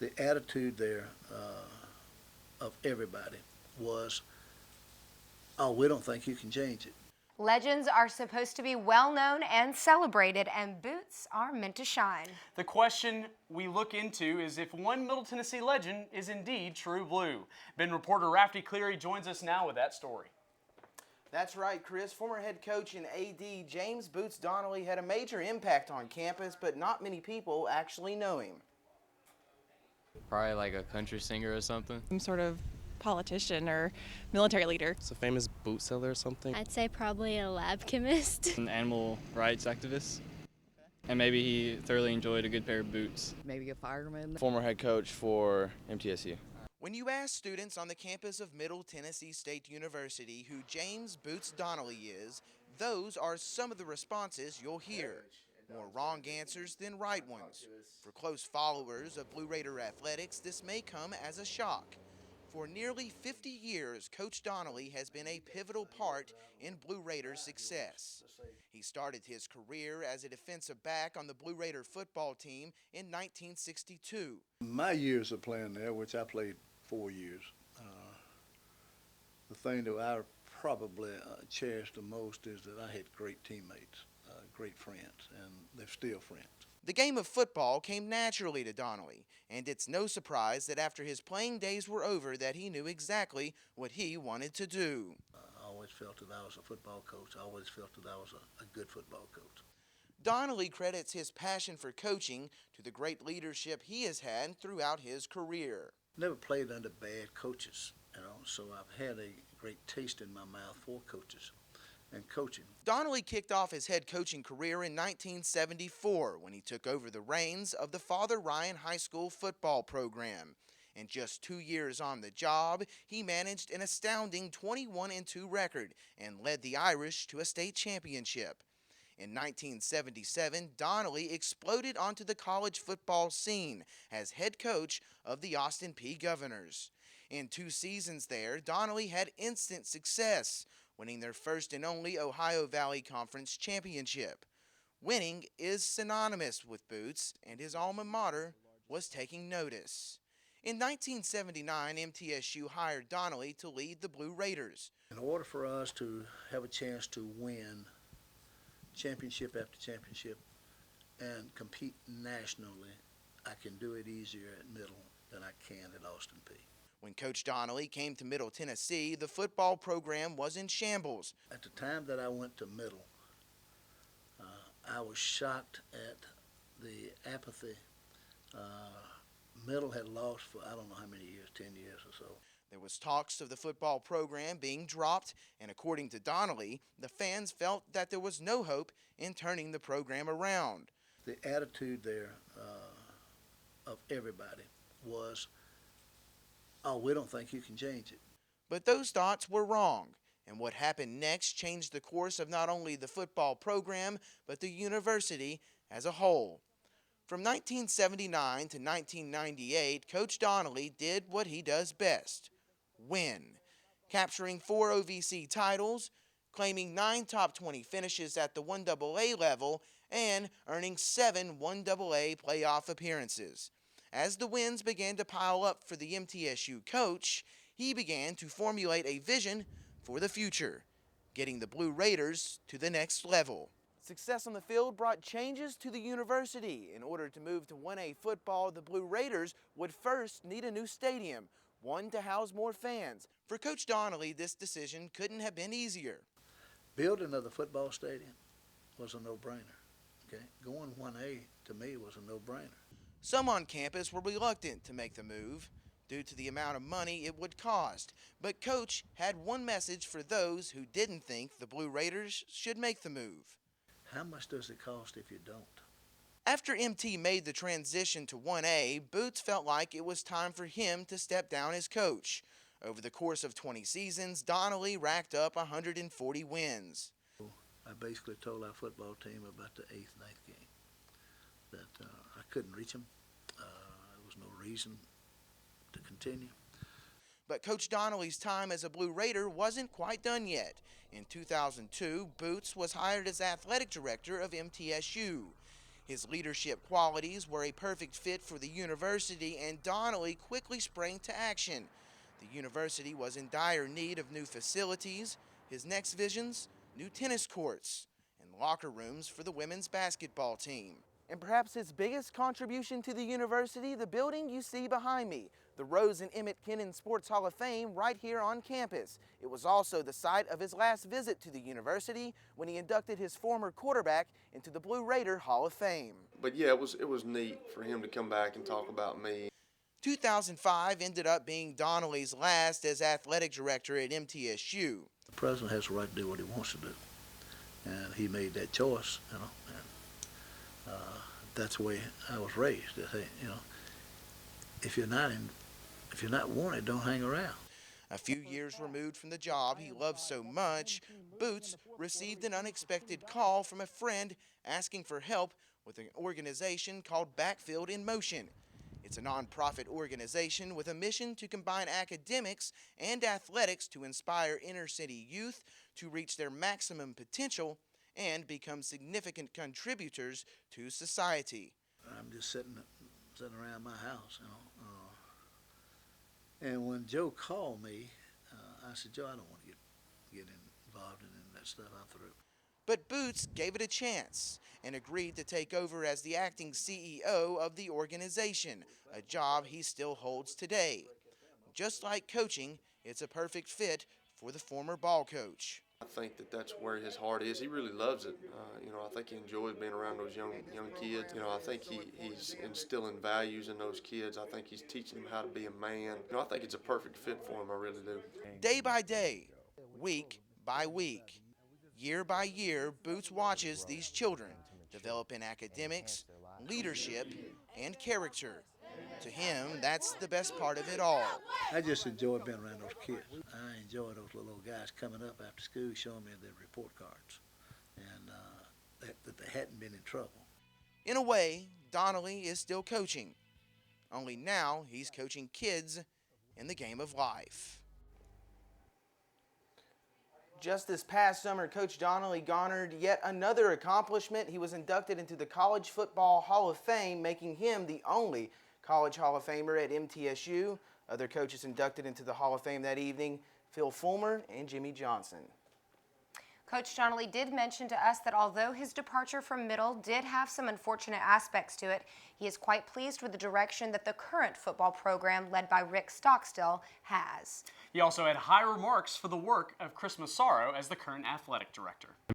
The attitude there of everybody was, oh, we don't think you can change it. Legends are supposed to be well known and celebrated, and boots are meant to shine. The question we look into is if one Middle Tennessee legend is indeed true blue. Ben reporter Rafferty Cleary joins us now with that story. That's right, Chris. Former head coach and AD James Boots Donnelly had a major impact on campus, but not many people actually know him. Probably like a country singer or something. Some sort of politician or military leader. It's a famous boot seller or something. I'd say probably a lab chemist. An animal rights activist. And maybe he thoroughly enjoyed a good pair of boots. Maybe a fireman. Former head coach for MTSU. When you ask students on the campus of Middle Tennessee State University who James Boots Donnelly is, those are some of the responses you'll hear. More wrong answers than right ones. For close followers of Blue Raider athletics, this may come as a shock. For nearly 50 years, Coach Donnelly has been a pivotal part in Blue Raiders' success. He started his career as a defensive back on the Blue Raider football team in 1962. My years of playing there, which I played 4 years, the thing that I probably cherished the most is that I had great teammates, great friends, and they're still friends. The game of football came naturally to Donnelly, and it's no surprise that after his playing days were over that he knew exactly what he wanted to do. I always felt that I was a football coach. I always felt that I was a good football coach. Donnelly credits his passion for coaching to the great leadership he has had throughout his career. Never played under bad coaches, so I've had a great taste in my mouth for coaches and coaching. Donnelly kicked off his head coaching career in 1974 when he took over the reins of the Father Ryan High School football program. In just 2 years on the job, he managed an astounding 21-2 record and led the Irish to a state championship. In 1977, Donnelly exploded onto the college football scene as head coach of the Austin Peay Governors. In 2 seasons there, Donnelly had instant success, winning their first and only Ohio Valley Conference championship. Winning is synonymous with Boots, and his alma mater was taking notice. In 1979, MTSU hired Donnelly to lead the Blue Raiders. In order for us to have a chance to win championship after championship and compete nationally, I can do it easier at Middle than I can at Austin Peay. When Coach Donnelly came to Middle Tennessee, the football program was in shambles. At the time that I went to Middle, I was shocked at the apathy. Middle had lost for I don't know how many years, 10 years or so. There was talks of the football program being dropped, and according to Donnelly, the fans felt that there was no hope in turning the program around. The attitude there of everybody was, oh, we don't think you can change it. But those thoughts were wrong, and what happened next changed the course of not only the football program, but the university as a whole. From 1979 to 1998, Coach Donnelly did what he does best: win, capturing 4 OVC titles, claiming 9 top 20 finishes at the 1AA level, and earning 7 1AA playoff appearances. As the wins began to pile up for the MTSU coach, he began to formulate a vision for the future, getting the Blue Raiders to the next level. Success on the field brought changes to the university. In order to move to 1A football, the Blue Raiders would first need a new stadium, one to house more fans. For Coach Donnelly, this decision couldn't have been easier. Building of the football stadium was a no-brainer. Okay, going 1A to me was a no-brainer. Some on campus were reluctant to make the move due to the amount of money it would cost. But Coach had one message for those who didn't think the Blue Raiders should make the move. How much does it cost if you don't? After MT made the transition to 1A, Boots felt like it was time for him to step down as coach. Over the course of 20 seasons, Donnelly racked up 140 wins. I basically told our football team about the 8th, 9th game that I couldn't reach them. There was no reason to continue. But Coach Donnelly's time as a Blue Raider wasn't quite done yet. In 2002, Boots was hired as athletic director of MTSU. His leadership qualities were a perfect fit for the university, and Donnelly quickly sprang to action. The university was in dire need of new facilities. His next visions, new tennis courts and locker rooms for the women's basketball team. And perhaps his biggest contribution to the university, the building you see behind me, the Rose and Emmett Kennan Sports Hall of Fame right here on campus. It was also the site of his last visit to the university when he inducted his former quarterback into the Blue Raider Hall of Fame. But yeah, it was neat for him to come back and talk about me. 2005 ended up being Donnelly's last as athletic director at MTSU. The president has the right to do what he wants to do, and he made that choice, you know, and that's the way I was raised. That, hey, you know, if you're not wanted, don't hang around. A few years removed from the job he loved so much, Boots received an unexpected call from a friend asking for help with an organization called Backfield in Motion. It's a nonprofit organization with a mission to combine academics and athletics to inspire inner-city youth to reach their maximum potential and become significant contributors to society. I'm just sitting around my house, you know. And when Joe called me, I said, Joe, I don't want to get involved in that stuff. I'm through. But Boots gave it a chance and agreed to take over as the acting CEO of the organization, a job he still holds today. Just like coaching, it's a perfect fit for the former ball coach. I think that's where his heart is. He really loves it. You know, I think he enjoys being around those young kids. You know, I think he's instilling values in those kids. I think he's teaching them how to be a man. You know, I think it's a perfect fit for him. I really do. Day by day, week by week, year by year, Boots watches these children develop in academics, leadership, and character. To him, that's the best part of it all. I just enjoy being around those kids. I enjoy those little old guys coming up after school showing me their report cards and that they hadn't been in trouble. In a way, Donnelly is still coaching, only now he's coaching kids in the game of life. Just this past summer, Coach Donnelly garnered yet another accomplishment. He was inducted into the College Football Hall of Fame, making him the only College Hall of Famer at MTSU. Other coaches inducted into the Hall of Fame that evening, Phil Fulmer and Jimmy Johnson. Coach Donnelly did mention to us that although his departure from Middle did have some unfortunate aspects to it, he is quite pleased with the direction that the current football program led by Rick Stockstill has. He also had high remarks for the work of Chris Massaro as the current athletic director.